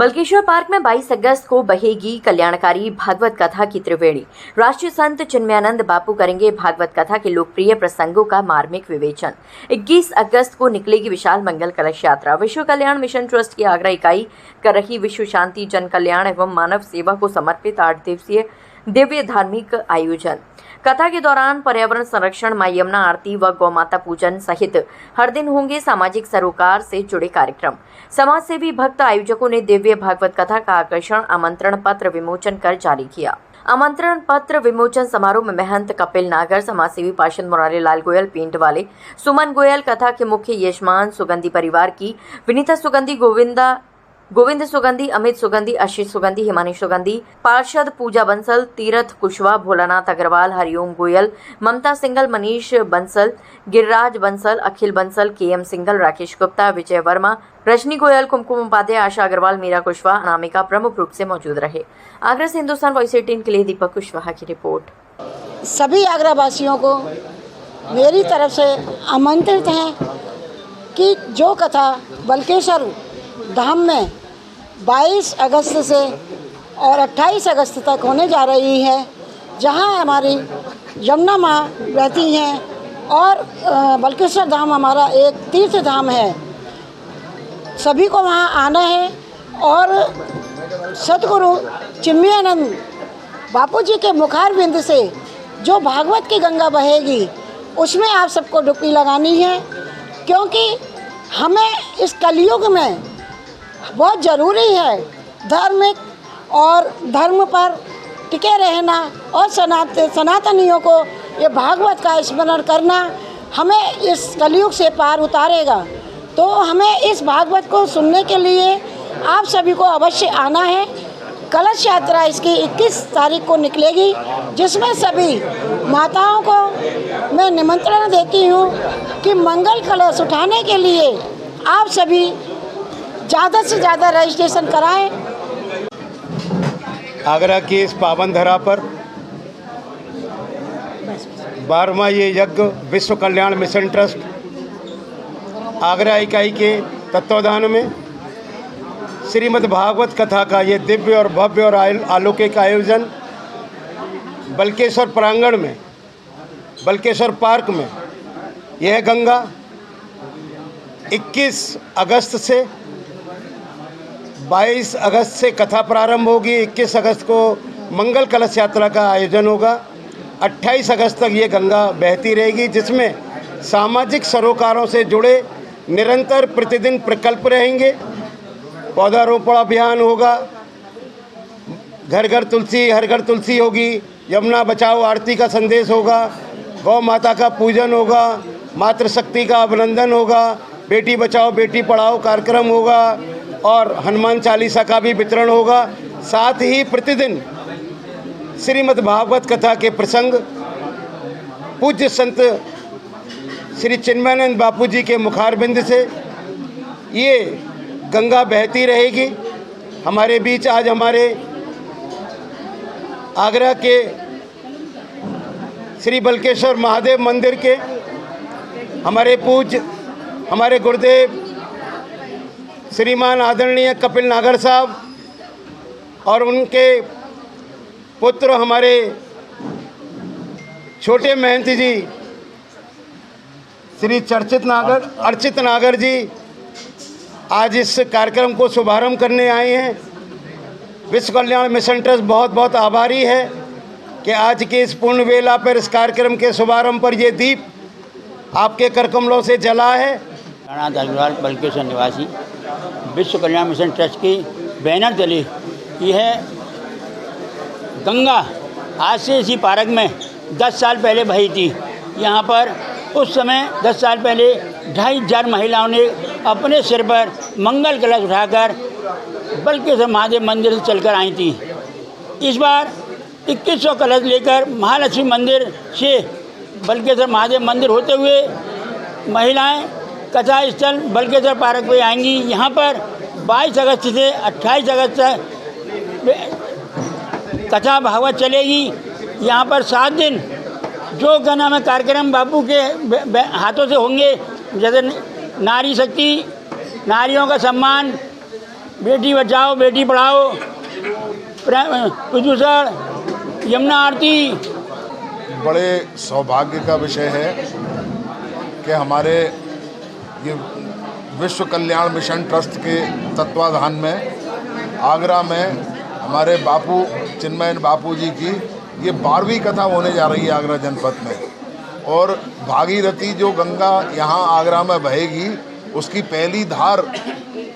Balkeshwar park में 22 अगस्त को बहेगी कल्याणकारी भागवत कथा की त्रिवेणी। राष्ट्रीय संत चिन्मयानंद बापू करेंगे भागवत कथा के लोकप्रिय प्रसंगों का मार्मिक विवेचन। 21 अगस्त को निकलेगी विशाल मंगल कलश यात्रा। विश्व कल्याण मिशन ट्रस्ट की आगरा इकाई कर रही विश्व शांति, जन कल्याण एवं मानव सेवा को समर्पित 8 दिवसीय दिव्य धार्मिक आयोजन। कथा के दौरान पर्यावरण संरक्षण, मां यमुना आरती व गौ माता पूजन सहित हर दिन होंगे सामाजिक सरोकार से जुड़े कार्यक्रम। समाज सेवी भक्त आयोजकों ने दिव्य भागवत कथा का आकर्षण आमंत्रण पत्र विमोचन कर जारी किया। आमंत्रण पत्र विमोचन समारोह में महंत कपिल नागर, समाजसेवी पार्षद मुरारी लाल गोयल, पेंट वाले सुमन गोयल, कथा के मुख्य यजमान सुगंधी परिवार की विनीता सुगंधी, गोविंद सुगंधी, अमित सुगंधी, आशीष सुगंधी, हिमानी सुगंधी, पार्षद पूजा बंसल, तीरथ कुशवाहा, भोलानाथ अग्रवाल, हरिओम गोयल, ममता सिंगल, मनीष बंसल, गिरिराज बंसल, अखिल बंसल, केएम सिंगल, राकेश गुप्ता, विजय वर्मा, रजनी गोयल, कुमकुम उपाध्याय, आशा अग्रवाल, मीरा कुशवाहा, अनामिका प्रमुख रूप से मौजूद रहे। आगरा से हिंदुस्तान वॉइस 18 के लिए दीपक कुशवाहा की रिपोर्ट। सभी आगरा वासियों को मेरी तरफ से आमंत्रित हैं कि जो कथा बल्केश्वर धाम में 22 अगस्त से और 28 अगस्त तक होने जा रही है, जहां हमारी यमुना माँ रहती हैं और बल्केश्वर धाम हमारा एक तीर्थ धाम है। सभी को वहां आना है और सतगुरु चिन्मयानंद बापू जी के मुखारबिंद से जो भागवत की गंगा बहेगी उसमें आप सबको डुबकी लगानी है, क्योंकि हमें इस कलयुग में बहुत ज़रूरी है धार्मिक और धर्म पर टिके रहना और सनातनियों को ये भागवत का स्मरण करना हमें इस कलयुग से पार उतारेगा। तो हमें इस भागवत को सुनने के लिए आप सभी को अवश्य आना है। कलश यात्रा इसकी 21 तारीख को निकलेगी, जिसमें सभी माताओं को मैं निमंत्रण देती हूँ कि मंगल कलश उठाने के लिए आप सभी ज़्यादा से ज़्यादा रजिस्ट्रेशन कराएं। आगरा की इस पावन धरा पर 12वां ये यज्ञ विश्व कल्याण मिशन ट्रस्ट आगरा इकाई के तत्वाधान में श्रीमद् भागवत कथा का ये दिव्य और भव्य और अलौकिक आयोजन बल्केश्वर प्रांगण में, बल्केश्वर पार्क में, यह गंगा 21 अगस्त से 22 अगस्त से कथा प्रारंभ होगी। 21 अगस्त को मंगल कलश यात्रा का आयोजन होगा। 28 अगस्त तक ये गंगा बहती रहेगी, जिसमें सामाजिक सरोकारों से जुड़े निरंतर प्रतिदिन प्रकल्प रहेंगे। पौधारोपण अभियान होगा, घर घर तुलसी हर घर तुलसी होगी, यमुना बचाओ आरती का संदेश होगा, गौ माता का पूजन होगा, मातृशक्ति का अभिनंदन होगा, बेटी बचाओ बेटी पढ़ाओ कार्यक्रम होगा और हनुमान चालीसा का भी वितरण होगा। साथ ही प्रतिदिन श्रीमद् भागवत कथा के प्रसंग पूज्य संत श्री चिन्मयानंद बापू जी के मुखारबिंद से ये गंगा बहती रहेगी। हमारे बीच आज हमारे आगरा के श्री बल्केश्वर महादेव मंदिर के हमारे पूज्य, हमारे गुरुदेव श्रीमान आदरणीय कपिल नागर साहब और उनके पुत्र हमारे छोटे महंत जी श्री अर्चित नागर जी आज इस कार्यक्रम को शुभारंभ करने आए हैं। विश्व कल्याण मिशन ट्रस्ट बहुत बहुत आभारी है कि आज के इस पूर्ण वेला पर इस कार्यक्रम के शुभारंभ पर ये दीप आपके करकमलों से जला है। अग्रवाल बल्केश्वर निवासी विश्व कल्याण मिशन ट्रस्ट की बैनर तले यह गंगा आज से इसी पार्क में 10 साल पहले बही थी। यहाँ पर उस समय 10 साल पहले 2500 महिलाओं ने अपने सिर पर मंगल कलश उठाकर बल्केश्वर महादेव मंदिर से चलकर आई थी। इस बार 2100 कलश लेकर महालक्ष्मी मंदिर से बल्केश्वर महादेव मंदिर होते हुए महिलाएं कथा स्थल बल्केश्वर पार्क पे आएंगी। यहाँ पर 22 अगस्त से 28 अगस्त तक कथा भागवत चलेगी। यहाँ पर 7 दिन जो क्या नाम है कार्यक्रम बापू के हाथों से होंगे, जैसे नारी शक्ति, नारियों का सम्मान, बेटी बचाओ बेटी पढ़ाओ, प्रदूषण, यमुना आरती। बड़े सौभाग्य का विषय है कि हमारे ये विश्व कल्याण मिशन ट्रस्ट के तत्वाधान में आगरा में हमारे बापू चिन्मय बापू जी की ये 12वीं कथा होने जा रही है आगरा जनपद में। और भागीरथी जो गंगा यहाँ आगरा में बहेगी उसकी पहली धार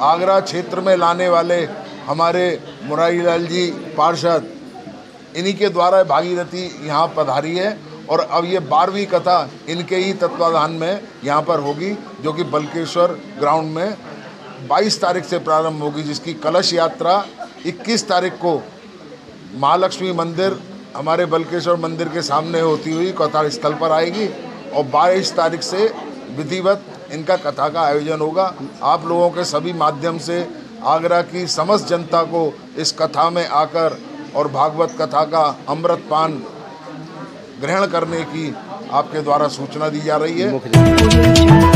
आगरा क्षेत्र में लाने वाले हमारे मुरारी लाल जी पार्षद, इन्हीं के द्वारा भागीरथी यहाँ पधारी है। और अब ये 12वीं कथा इनके ही तत्वाधान में यहाँ पर होगी, जो कि बल्केश्वर ग्राउंड में 22 तारीख से प्रारंभ होगी, जिसकी कलश यात्रा 21 तारीख को महालक्ष्मी मंदिर हमारे बल्केश्वर मंदिर के सामने होती हुई कथा स्थल पर आएगी और 22 तारीख से विधिवत इनका कथा का आयोजन होगा। आप लोगों के सभी माध्यम से आगरा की समस्त जनता को इस कथा में आकर और भागवत कथा का अमृत पान ग्रहण करने की आपके द्वारा सूचना दी जा रही है।